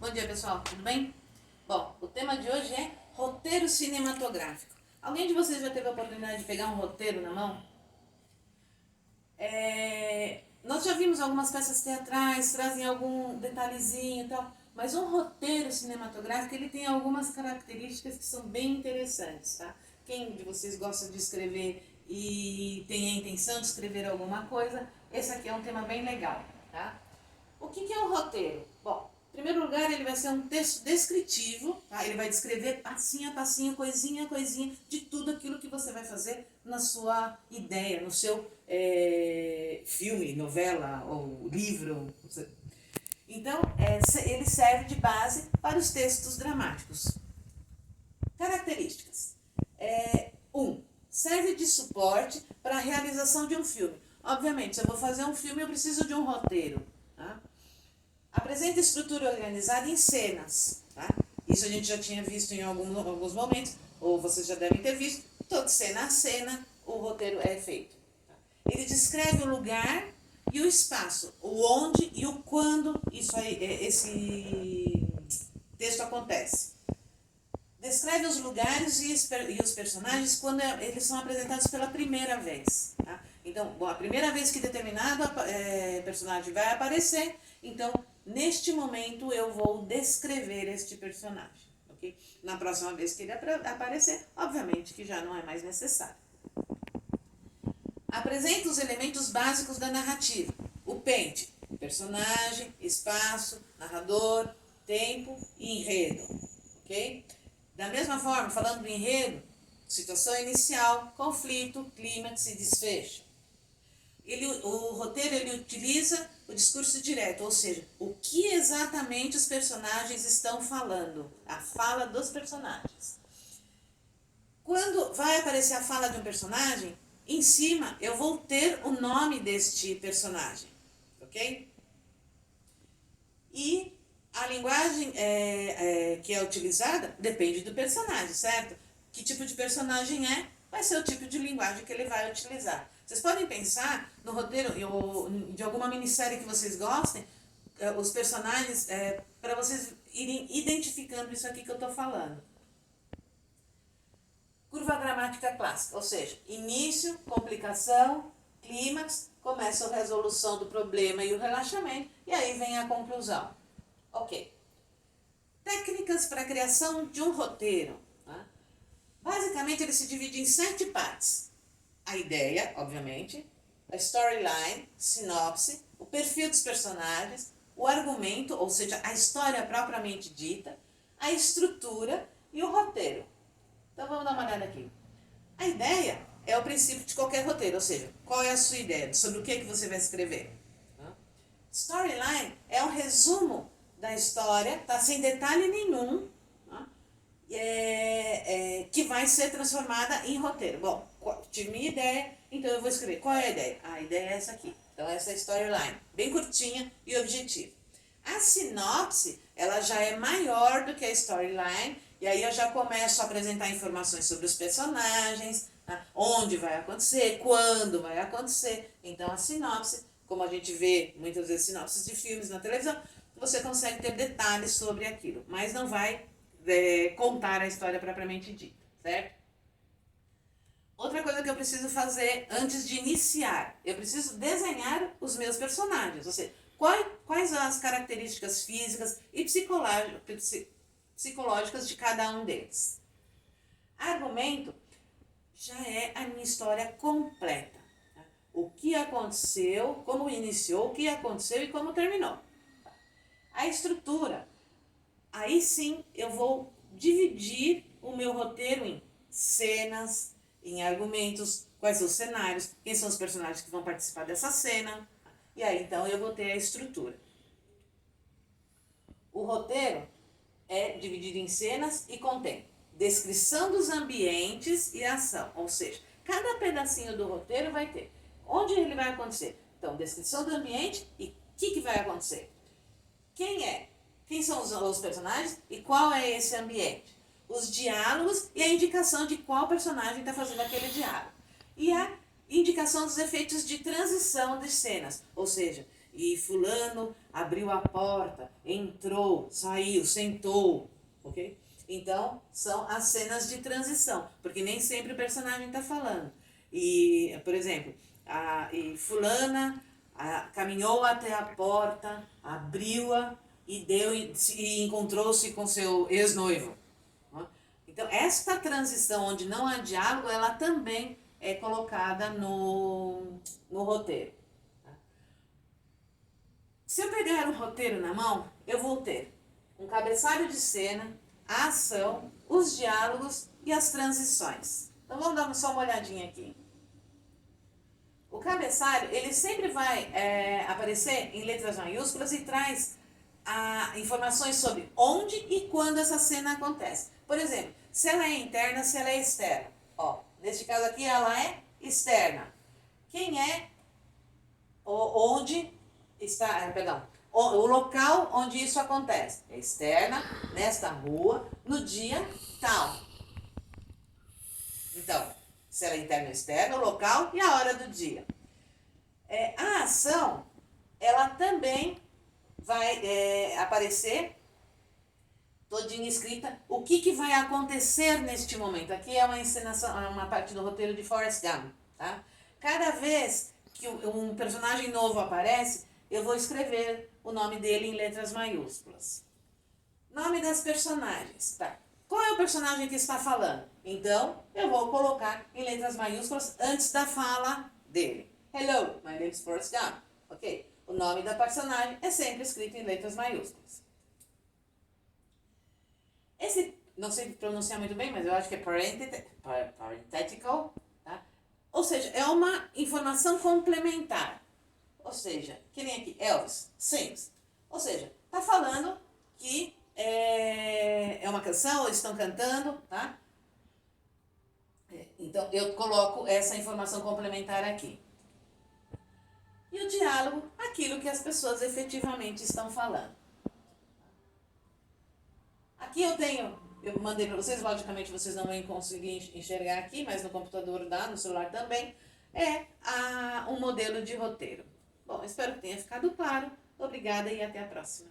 Bom dia, pessoal, tudo bem? Bom, o tema de hoje é roteiro cinematográfico. Alguém de vocês já teve a oportunidade de pegar um roteiro na mão? Nós já vimos algumas peças teatrais, trazem algum detalhezinho e tal, mas um roteiro cinematográfico ele tem algumas características que são bem interessantes, tá? Quem de vocês gosta de escrever e tem a intenção de escrever alguma coisa, esse aqui é um tema bem legal, tá? O que é um roteiro? Bom, em primeiro lugar, ele vai ser um texto descritivo, tá? Ele vai descrever passinho a passinho, coisinha a coisinha, de tudo aquilo que você vai fazer na sua ideia, no seu filme, novela ou livro. Então, ele serve de base para os textos dramáticos. Características. 1. Serve de suporte para a realização de um filme. Obviamente, se eu vou fazer um filme, eu preciso de um roteiro. Tá? Apresenta estrutura organizada em cenas. Tá? Isso a gente já tinha visto em alguns momentos, ou vocês já devem ter visto. Toda cena a cena, o roteiro é feito. Tá? Ele descreve o lugar e o espaço, o onde e o quando esse texto acontece. Descreve os lugares e os personagens quando eles são apresentados pela primeira vez. Tá? Então, bom, a primeira vez que determinado personagem vai aparecer, então, neste momento eu vou descrever este personagem. Okay? Na próxima vez que ele aparecer, obviamente que já não é mais necessário. Apresenta os elementos básicos da narrativa. O pente, personagem, espaço, narrador, tempo e enredo. Ok? Da mesma forma, falando do enredo, situação inicial, conflito, clímax e desfecho. O roteiro ele utiliza o discurso direto, ou seja, o que exatamente os personagens estão falando, a fala dos personagens. Quando vai aparecer a fala de um personagem, em cima eu vou ter o nome deste personagem, ok? E a linguagem que é utilizada depende do personagem, certo? Que tipo de personagem vai ser o tipo de linguagem que ele vai utilizar. Vocês podem pensar no roteiro de alguma minissérie que vocês gostem, os personagens, para vocês irem identificando isso aqui que eu estou falando. Curva gramática clássica, ou seja, início, complicação, clímax, começa a resolução do problema e o relaxamento, e aí vem a conclusão. Ok. Técnicas para a criação de um roteiro. Tá? Basicamente, ele se divide em 7 partes. A ideia, obviamente, a storyline, sinopse, o perfil dos personagens, o argumento, ou seja, a história propriamente dita, a estrutura e o roteiro. Então, vamos dar uma olhada aqui. A ideia é o princípio de qualquer roteiro, ou seja, qual é a sua ideia, sobre o que você vai escrever. Storyline é um resumo da história, tá? Sem detalhe nenhum, tá? Que vai ser transformada em roteiro. Bom, tive minha ideia, então eu vou escrever. Qual é a ideia? A ideia é essa aqui. Então essa é a storyline, bem curtinha e objetiva. A sinopse, ela já é maior do que a storyline, e aí eu já começo a apresentar informações sobre os personagens, tá? Onde vai acontecer, quando vai acontecer. Então a sinopse, como a gente vê muitas vezes sinopses de filmes na televisão, você consegue ter detalhes sobre aquilo, mas não vai contar a história propriamente dita, certo? Outra coisa que eu preciso fazer antes de iniciar, eu preciso desenhar os meus personagens, ou seja, quais as características físicas e psicológicas de cada um deles. Argumento já é a minha história completa. Tá? O que aconteceu, como iniciou, o que aconteceu e como terminou. A estrutura, aí sim eu vou dividir o meu roteiro em cenas, em argumentos, quais são os cenários, quem são os personagens que vão participar dessa cena, e aí então eu vou ter a estrutura. O roteiro é dividido em cenas e contém descrição dos ambientes e ação, ou seja, cada pedacinho do roteiro vai ter onde ele vai acontecer. Então, descrição do ambiente e o que vai acontecer. Quem são os personagens e qual é esse ambiente. Os diálogos e a indicação de qual personagem está fazendo aquele diálogo. E a indicação dos efeitos de transição de cenas, ou seja, e fulano abriu a porta, entrou, saiu, sentou, ok? Então, são as cenas de transição, porque nem sempre o personagem está falando. E, por exemplo, e fulana caminhou até a porta, abriu-a e encontrou-se com seu ex-noivo. Então, esta transição onde não há diálogo, ela também é colocada no roteiro. Se eu pegar um roteiro na mão, eu vou ter um cabeçalho de cena, a ação, os diálogos e as transições. Então vamos dar só uma olhadinha aqui. O cabeçalho, ele sempre vai aparecer em letras maiúsculas e traz informações sobre onde e quando essa cena acontece. Por exemplo, se ela é interna, se ela é externa. Ó, neste caso aqui, ela é externa. Quem é, onde está, o local onde isso acontece. É externa, nesta rua, no dia tal. Então, se ela é interna ou externa, o local e a hora do dia. A ação, ela também vai aparecer todinha escrita o que vai acontecer neste momento. Aqui é uma encenação, uma parte do roteiro de Forrest Gump, tá? Cada vez que um personagem novo aparece, eu vou escrever o nome dele em letras maiúsculas. Nome das personagens, tá? Qual é o personagem que está falando? Então, eu vou colocar em letras maiúsculas antes da fala dele. Hello, my name is Forrest Gump. Ok? O nome da personagem é sempre escrito em letras maiúsculas. Esse, não sei pronunciar muito bem, mas eu acho que é parenthetical, tá? Ou seja, é uma informação complementar. Ou seja, que nem aqui, Elvis sings. Ou seja, tá falando que é uma canção, eles estão cantando, tá? Então, eu coloco essa informação complementar aqui. E o diálogo, aquilo que as pessoas efetivamente estão falando. Aqui eu mandei para vocês, logicamente vocês não vão conseguir enxergar aqui, mas no computador dá, no celular também, um modelo de roteiro. Bom, espero que tenha ficado claro. Obrigada e até a próxima.